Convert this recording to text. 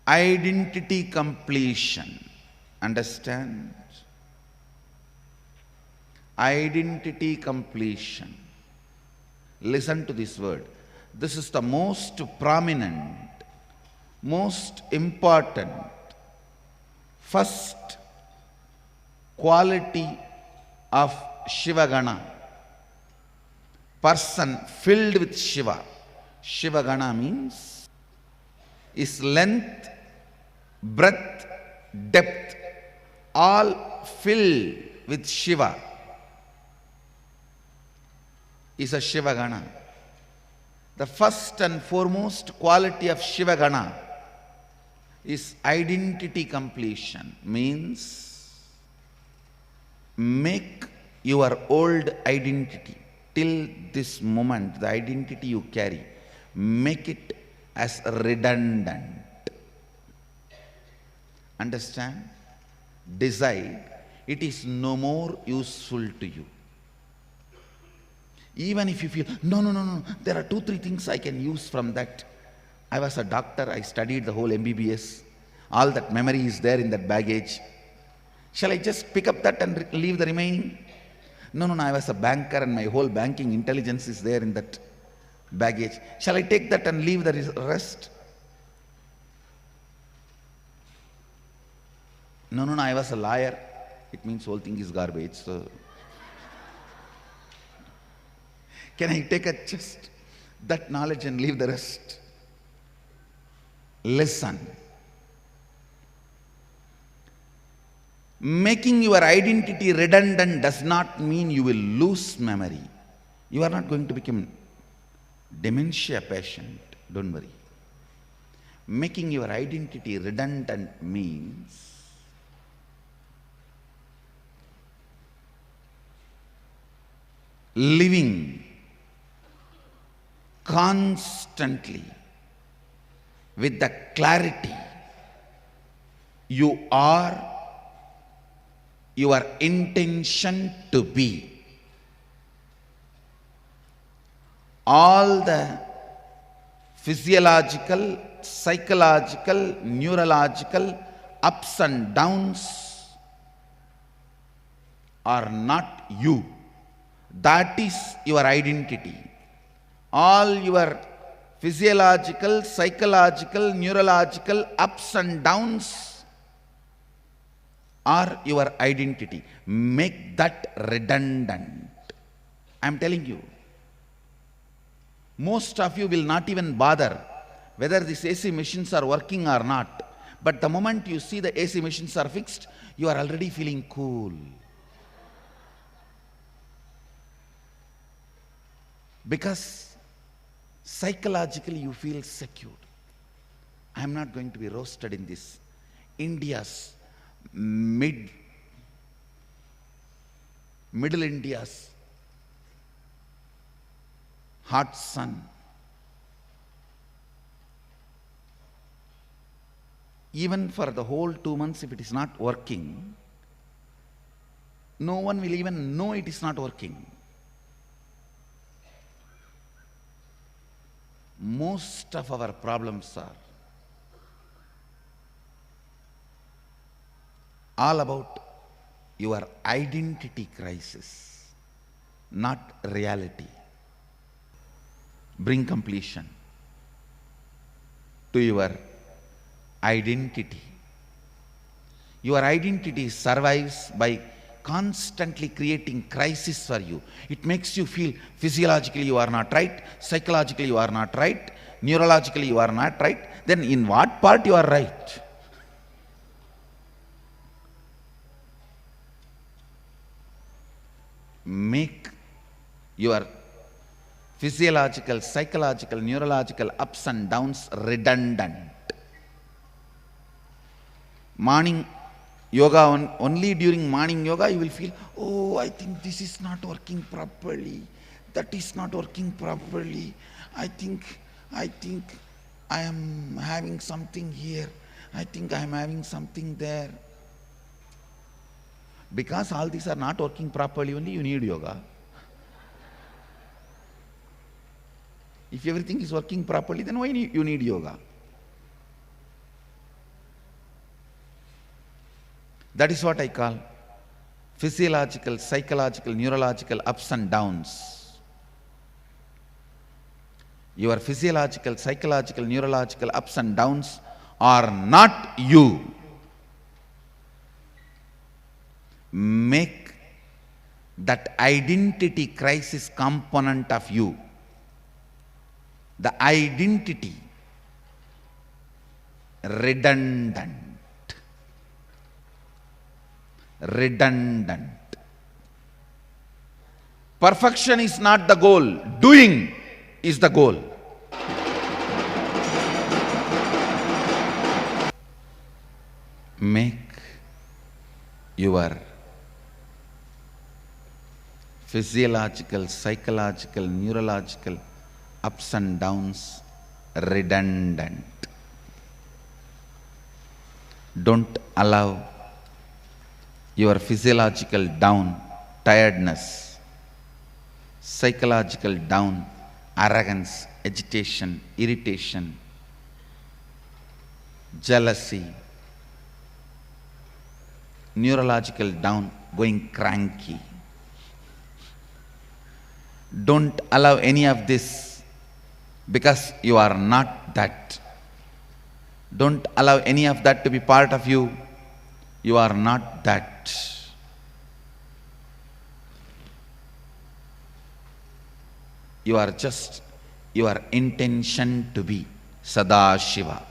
Identity completion. Understand? Identity completion. Listen to this word. This is the most prominent, most important, first quality of Shivagana. Person filled with Shiva. Shivagana means is length, breadth, depth, all filled with Shiva is a Shivagana. The first and foremost quality of Shivagana is identity completion. Means make your old identity till this moment, the identity you carry, make it as redundant. Understand? Decide it is no more useful to you. Even if you feel, no, there are 2-3 things I can use from that. I was a doctor, I studied the whole MBBS. All that memory is there in that baggage. Shall I just pick up that and leave the remaining? No, I was a banker and my whole banking intelligence is there in that baggage. Shall I take that and leave the rest? No, I was a liar. It means whole thing is garbage. So can I take just that knowledge and leave the rest? Listen. Making your identity redundant does not mean you will lose memory. You are not going to become dementia patient. Don't worry. Making your identity redundant means living constantly with the clarity you are your intention to be. All the physiological, psychological, neurological ups and downs are not you. That is your identity. All your physiological, psychological, neurological ups and downs are your identity. Make that redundant. I am telling you. Most of you will not even bother whether these AC machines are working or not. But the moment you see the AC machines are fixed, you are already feeling cool. Because psychologically you feel secure. I am not going to be roasted in this. India's Middle India's hot sun. Even for the whole 2 months, if it is not working, no one will even know it is not working. Most of our problems are all about your identity crisis, not reality. Bring completion to your identity. Your identity survives by constantly creating crisis for you. It makes you feel physiologically you are not right, psychologically you are not right, neurologically you are not right. Then in what part you are right? Make your physiological, psychological, neurological ups and downs redundant. Morning yoga, only during morning yoga you will feel, oh, I think this is not working properly, that is not working properly, I think I am having something here, I think I am having something there. Because all these are not working properly, only you need yoga. If everything is working properly, then why you need yoga? That is what I call physiological, psychological, neurological ups and downs. Your physiological, psychological, neurological ups and downs are not you. Make that identity crisis component of you, the identity, redundant. Redundant. Perfection is not the goal, doing is the goal. Make your physiological, psychological, neurological ups and downs redundant. Don't allow your physiological down, tiredness, psychological down, arrogance, agitation, irritation, jealousy, neurological down, going cranky. Don't allow any of this, because you are not that. Don't allow any of that to be part of you. You are not that. You are just your intention to be Sadashiva.